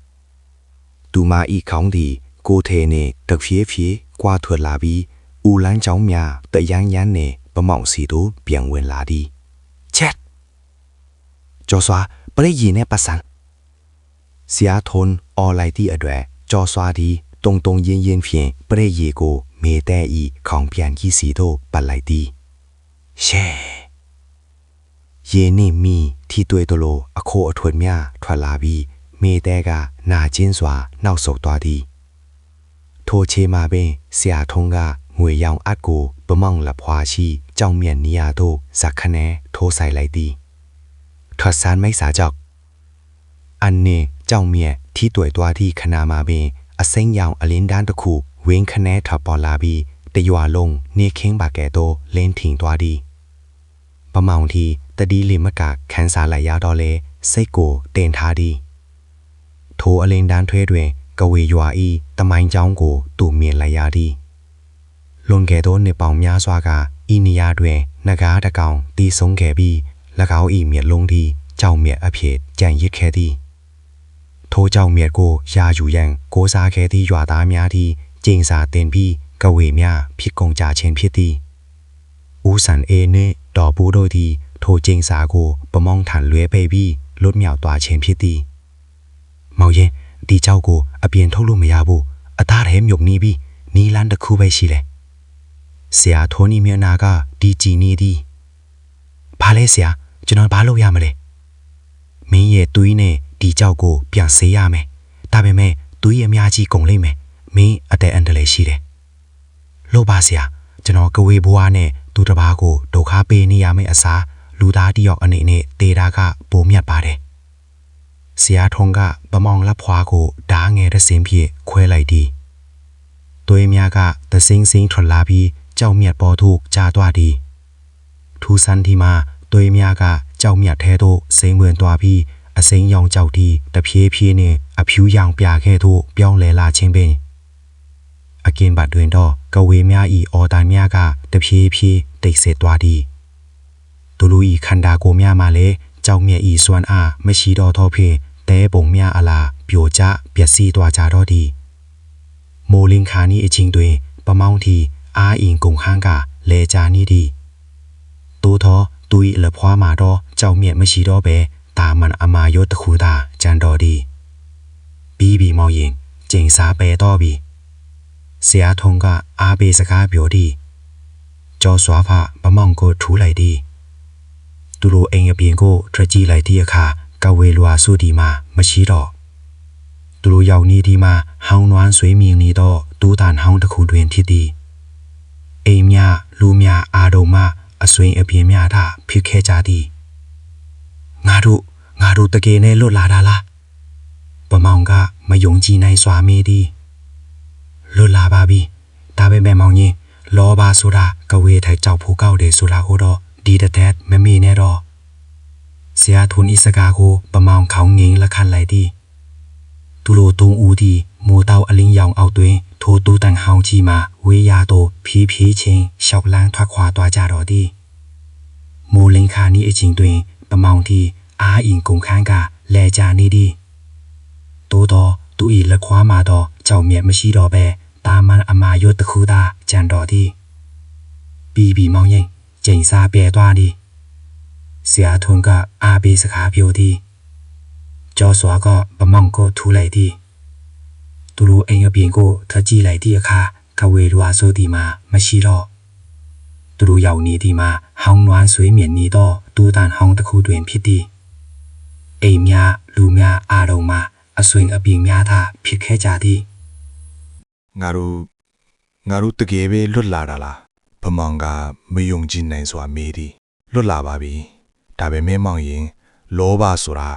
သူမဤခေါင်းသည်ကိုထဲနှင့်တဖြည်းဖြည်းကွာထွက်လာပြီးဦးလန်းချောင်းများတရမ်းရမ်းနှင့်ဗမောင်စီတို့ပြန်ဝင်လာသည်ချက်ကျော်စွာပရိယေနဲ့ပတ်စံဆရာထွန်းအော်လိုက်သည့်အတွက်ကျော်စွာသည်တုံတုံရင်းရင်းဖြင့်ပရိယေကိုမေတဲဤခေါင်းပြန်ကြီးစီတို့ပတ်လိုက်သည်ရှဲယေနေမီထီတွေ့တလို့အခိုးအထွတ်များထွက်လာပြီးမေတဲကနာကျင်းစွာနောက်ဆုတ်သွားသည်ထိုချေမှာပင်ဆရာထုံးကငွေရောင်အပ်ကိုဗမောင်လက်ဖွာရှိကြောင်မြတ်နီယာတို့ဇက်ခနဲထိုးဆိုင်လိုက်သည်ထွက်ဆန်းမိတ်စာကြောက်အန်နေကြောင်မြတ်ထီတွေ့သွားသည့်ခဏမှာပင်အစိမ်းရောင်အလင်းတန်းတစ်ခုဝင်းခနဲထပ်ပေါ်လာပြီးတရွာလုံးနေခင်းပါကဲ့သို့လင်းထင်သွားသည်ဗမောင်သည်တတိလီမကခန်းစားလိုက်ရတော့လေစိတ်ကိုတင်ထားသည်ထိုအလင်းတန်းထွဲတွင်ကဝေရွာဤတမိုင်းချောင်းကိုသူမြင်လိုက်ရသည်လွန်ခဲ့သောနှစ်ပေါင်းများစွာကဤနေရာတွင်နဂါးတကောင်တည်ဆုံးခဲ့ပြီး၎င်းဤမျက်လုံးသည်ကြောင်မြတ်အဖြစ်ကြံရစ်ခဲ့သည်ထိုကြောင်မြတ်ကိုရာယူရန်ကိုးစားခဲ့သည့်ရွာသားများသည်ကျင်းစာတင်ပြီးကဝေများဖြစ်ကုန်ကြခြင်းဖြစ်သည်ဦးဆန်အေနှင့်တော်ပူတို့သည်ထိုကျင်းစာကိုဗမောင်ထန်လွဲပေးပြီးလွတ်မြောက်သွားခြင်းဖြစ်သည်မောင်ရင်ဒီကြောက်ကိုအပြင်ထုတ်လို့မရဘူးအသားထဲမြုပ်နေပြီးနီလန်းတစ်ခုပဲရှိတယ်ဆရာထိုးနီမျက်နာကဒီကြည်နေသည်ဘာလဲဆရာကျွန်တော်ဘာလုပ်ရမလဲမင်းရဲ့သွေးနဲ့ဒီ ဒီကြောက်ကိုပြန်ဆေးရမယ်ဒါပေမဲ့သူ့ရဲ့အများကြီးကုန်လိမ့်မယ်မင်းအတဲ့အန်တလည်းရှိတယ်လို့ပါဆရာကျွန်တော်ကဝေဘွားနဲ့သူတစ်ပါးကိုဒုက္ခပေးနေရမယ့်အစားလူသားတယောက်အနေနဲ့တေတာကပိုမြတ်ပါတယ်ဆရာထုံးကဗမောင်လက်ဖွားကိုဓာငယ်တဲ့စင်းဖြစ်ခွဲလိုက်သည်သွေးများကသစင်းစင်းထွက်လာပြီးကြောက်မြတ်ပေါ်သို့ကြာသွားသည်ထူဆန်းဒီမှာသွေးများကကြောက်မြတ်ထဲသို့စိမ့်ဝင်သွားပြီးအစိမ်းရောင်ကြောက်သည်တဖြည်းဖြည်းနှင့်အဖြူရောင်ပြခဲ့သို့ပြောင်းလဲလာခြင်းပင်အကင်ဘတ်တွင်တော့ကဝေများဤအော်တိုင်များကတဖြည်းဖြည်းတိတ်ဆိတ်သွားသည်သူလူဤခန္ဓာကိုယ်များမှလည်းကြောက်မြတ်ဤစွမ်းအားမရှိတော့သောဖြင့်တဲပုံများအလားပြိုကျပျက်စီးသွားကြတော့သည်မိုလင်ခါနီအချင်းတွင်ပမောင်းတီအားအင်ကုန်ဟန်းကလဲကြနေသည်တိုးသောသူ၏လက်ဖွားမှာတော့ကြောက်မြတ်မရှိတော့ပဲတာမန်အမာယုတ်တခုသာကြံတော်သည်ပြီးမောင်ရင်ကျင်းစားပဲတော့ပြီဆရာထုံးကအားပေးစကားပြောသည်ကျော်စွာဖပမောင်ကိုထူလိုက်သည်သူတို့အိမ်အပြင်ကိုထွက်ကြည့်လိုက်သည့်အခါကဝေလွာစုဒီမှာမရှိတော့သူတို့ရောက်နေဒီမှာဟောင်းနွမ်းဆွေးမြင်နေတော့ဒူးတန်ဟောင်းတစ်ခုတွင်ဖြစ်သည်အိမ်များလူများအာရုံမှအဆွေအပြင်များသာဖြစ်ခဲ့ကြသည်ငါတို့တကယ်နဲ့လွတ်လာတာလားပမောင်ကမယုံကြည်နိုင်စွာမေးသည်လွတ်လာပါပြီဒါပေမဲ့မောင်ကြီးလောဘဆိုတာကဝေထိုက်ကြောက်ဖို့ကောက်တယ်ဆိုတာကိုတော့ဒီတဲ့မမေ့နဲ့တော့ဆရာထွန်းဤစကားကိုပမောင်ခေါင်းငိမ့်လက်ခံလိုက်သည်သူလိုသုံးဦးသည်မိုးတောက်အလင်းရောင်အောက်တွင်ထိုတူတန်ဟောင်းကြီးမှဝေးရသို့ဖြည်းဖြည်းချင်းရှောက်လန်းထွက်ခွာသွားကြတော့သည်မိုးလင်းခါနီအချင်းတွင်ပမောင်သည်အားအင်ကုန်ခန်းကလဲကြနေသည်တိုးတော့သူ၏လက်ခွာမှာတော့ကြောက်မြတ်မရှိတော့ပဲတာမန်အမာယုတ်တစ်ခုသာကြံတော်သည်ပြီးမောင်ရင်ကျိန်စားပြဲသွားသည်ဆရာထွန်းကအားပေးစကားပြောသည်ကျော်စွာကပမောင်ကိုထူလိုက်သည်သူတို့အိမ်အပြင်ကိုထွက်ကြည့်လိုက်သည့်အခါကဝေလွာဆိုသည်မှာမရှိတော့သူတို့ရောက်နေသည်မှာဟောင်းနွမ်းဆွေးမြင်နေတော့တူတန်ဟောင်းတစ်ခုတွင်ဖြစ်သည်အိမ်များလူများအားလုံးမှာအဆွေအပြင်များသာဖြစ်ခဲ့ကြသည်ငါတို့တကယ်ပဲလွတ်လာတာလားဗမောင်ကမယုံကြည်နိုင်စွာမေးသည်လွတ်လာပါပြီဒါပေမဲ့မောင်ရင်လောဘဆိုတာ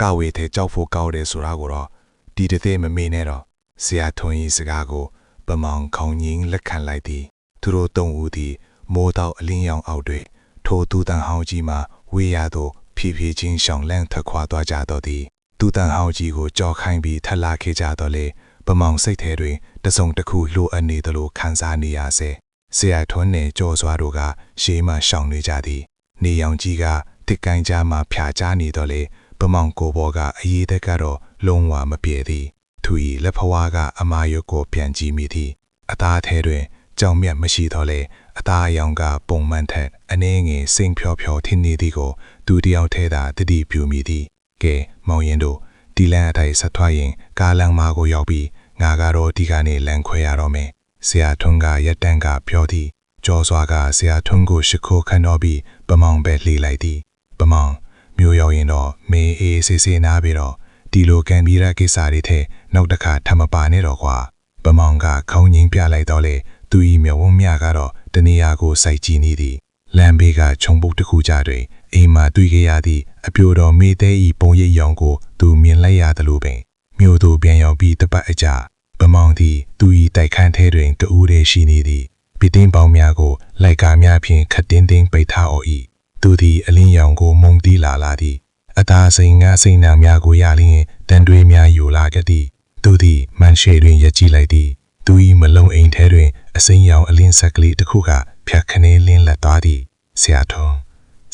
ကဝေထဲကြောက်ဖို့ကောက်တယ်ဆိုတာကိုတော့ဒီတစ်သေးမမေ့နဲ့တော့ဆရာထွန်း၏စကားကိုဗမောင်ခေါင်းငင်းလက်ခံလိုက်သည်သူတို့သုံးဦးသည်မိုးတောက်အလင်းရောင်အောက်တွင်ထိုတူတန်ဟောင်းကြီးမှဝေးရသို့ဖြည်းဖြည်းချင်းရှောင်လန့်ထွက်ခွာသွားကြတော့သည်တူတန်ဟောင်းကြီးကိုကြော်ခိုင်းပြီးထပ်လာခဲ့ကြတော့လေဗမောင်စိတ်ထဲတွင်တစုံတစ်ခုလိုအပ်နေသလိုခံစားနေရစေဆရာထွန်းနှင့်ကြော်စွာတို့ကရှေးမှရှောင်နေကြသည်နေရောင်ကြီးကတစ်ကိုင်းကြားမှဖြာချနေတော့လေဗမောင်ကိုဘောကအရေးသက်ကတော့လုံးဝမပြေသည်သူ၏လက်ဖွားကအမာရွက်ကိုပြန်ကြည့်မိသည်အသားထဲတွင်ကြောင်မြတ်မရှိတော့လေအသားအယောင်ကပုံမှန်ထက်အနည်းငယ်စိမ့်ဖြောဖြောထင်းနေသည်ကိုသူတယောက်ထဲသာတတိပြုမိသည်ကဲမောင်ရင်တို့ဒီလန်အတိုင်းဆက်ထွက်ရင်ကားလမ်းမကိုရောက်ပြီးငါကတော့ဒီကနေလမ်းခွဲရတော့မယ်ဆရာထွန်းကရက်တန်းကပြောသည်ကျော်စွာကဆရာထွန်းကိုရှိခိုးခန့်တော်ပြီးပမောင်ပဲလှေလိုက်သည်ပမောင်မျိုးရောက်ရင်တော့မေးအေးဆေးဆေးနားပြီးတော့ဒီလိုကန်ပြီးရကိစ္စတွေထဲနောက်တစ်ခါထပ်မပါနဲ့တော့ကွာပမောင်ကခေါင်းငင်းပြလိုက်တော့လေသူ၏မျက်ဝန်းမြကတော့တနေရာကိုစိုက်ကြည့်နေသည်လမ်းဘေးကခြုံပုတ်တစ်ခုကြားတွင်အိမ်မှာတွေ့ခဲ့ရသည့်အပြိုတော်မေးသေး၏ပုံရိပ်ရောင်ကိုသူမြင်လိုက်ရသလိုပင်မြို့သို့ပြန်ရောက်ပြီးတပတ်အကြာပမောင်သည်သူ၏တိုက်ခန်းထဲတွင်တဦးတည်းရှိနေသည်ပီတင်းပေါင်းများကိုလိုက်ကားများဖြင့်ခတ်တင်းတင်းပိတ်ထား၏သူသည်အလင်းရောင်ကိုမုံတီးလာသည်အသားစိမ်ငါစိမ်နာများကိုရလျင်တန်တွေးများယူလာခဲ့သည်သူသည်မန်ရှေတွင်ရက်ကြည့်လိုက်သည်သူ၏မလုံးအိမ်ထဲတွင်အစိမ်းရောင်အလင်းဆက်ကလေးတစ်ခုကဖြတ်ခနဲလင်းလက်သွားသည်ဆရာထုံး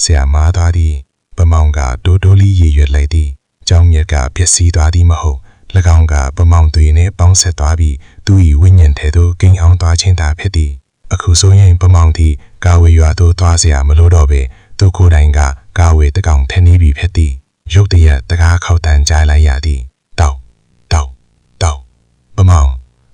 ဆရာမားသွားသည်ပမောင်ကတိုးတိုးလေးရေရွက်လိုက်သည်ကျောင်းမြက်ကပျက်စီးသွားသည်မဟုတ်၎င်းကပမောင်သွေနှင့်ပေါင်းဆက်သွားပြီးသူ၏ဝိညာဉ်ထဲသို့ကိန်းအောင်သွားခြင်းသာဖြစ်သည်အခုဆိုရင်ပမောင်သည်ကာဝေရွာသို့သွားเสียမလို့တော့ပဲသူကိုယ်တိုင်ကကာဝေတကောင်ထင်းနေပြီဖြစ်သည်ရုတ်တရက်တကားခောက်တန်ကြားလိုက်ရသည်တောက်ပမောင်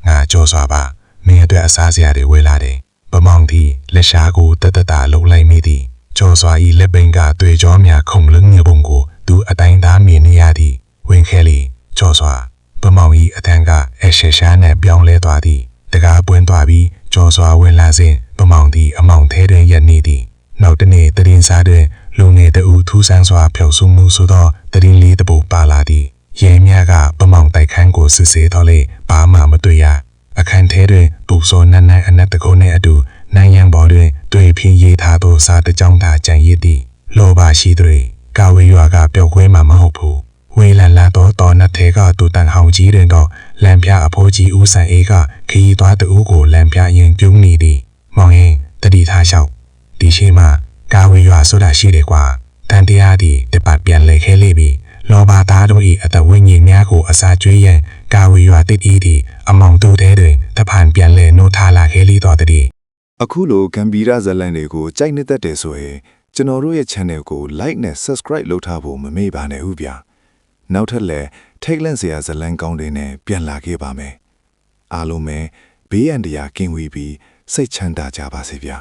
ငါကြောစွာပါမင်းအတွက်အစားစရာတွေဝေလာတယ်ပမောင်သည်လက်ရှားကိုတတလှုပ်လိုက်မိသည်ကြောစွာ၏လက်ပိန်ကတွေ့ကြောများခုန်လင်းနေပုံကိုသူအတိုင်းသားမြင်နေရသည်ဝ ဝင်ခဲလီကြော်စွာဗမောင်ကြီးအတန်းကအရှက်ရှားနဲ့ပြောင်းလဲသွားသည်တကားပွင့်သွားပြီးကြော်စွာဝင်လာစဉ်ဗမောင်သည်အမောင်ထဲတွင်ရက်နေသည်နောက်တနေ့တရင်စားတွင်လူငယ်တဦးထူးဆန်းစွာဖြုတ်ဆူမှုဆိုသောတရင်လေးတပုတ်ပါလာသည်ရဲမြကဗမောင်တိုက်ခန်းကိုစစ်ဆေးတော့လေဘာမှမတွေ့ရအခန်းထဲတွင်ပူစောနန်းနန်းအနက်တကုန်းနှင့်အတူနိုင်ရန်ပေါ်တွင်တွေ့ဖြင်းရေးထားသောစာတစ်ကြောင်းသာကြံရစ်သည်လောဘရှိသည်ကာဝေရွာကပျောက်ကွဲမှမဟုတ်ဘူးဝေးလန်လာသောတော်နတ်ထဲကတူတန်ဟောင်ကြီးတွင်တော့လမ်းပြအဖိုးကြီးဦးဆန်အေးကခရီးသွားတူကိုလမ်းပြရင်ပြုံးနေသည်မောင်ရင်တတိထားလျှောက်ဒီရှိမှကာဝေရွာဆိုတာရှိတယ်ကွာတန်တရားသည်တပတ်ပြန်လဲခဲလိပြီလောဘသားတို့၏အသက်ဝိညာဉ်များကိုအစာကျွေးရန်ကာဝေရွာတစ်ဤသည်အမောင်တို့ထဲတွင်တဖန်ပြန်လဲနှိုးထားလာခဲလိတော်တည်း အခုလိုဂမ်ဘီရာဇလန်တွေကိုကြိုက်နေတတ်တယ်ဆိုရင်ကျွန်တော်တို့ရဲ့ channel ကို like နဲ့ subscribe လုပ်ထားဖို့မမေ့ပါနဲ့ဦးဗျာနောက်ထပ်လည်းထိတ်လန့်စရာဇလန်ကောင်းတွေနဲ့ပြန်လာခဲ့ပါမယ်အားလုံးပဲဘေးရန်တရားကင်းဝေးပြီးစိတ်ချမ်းသာကြပါစေဗျာ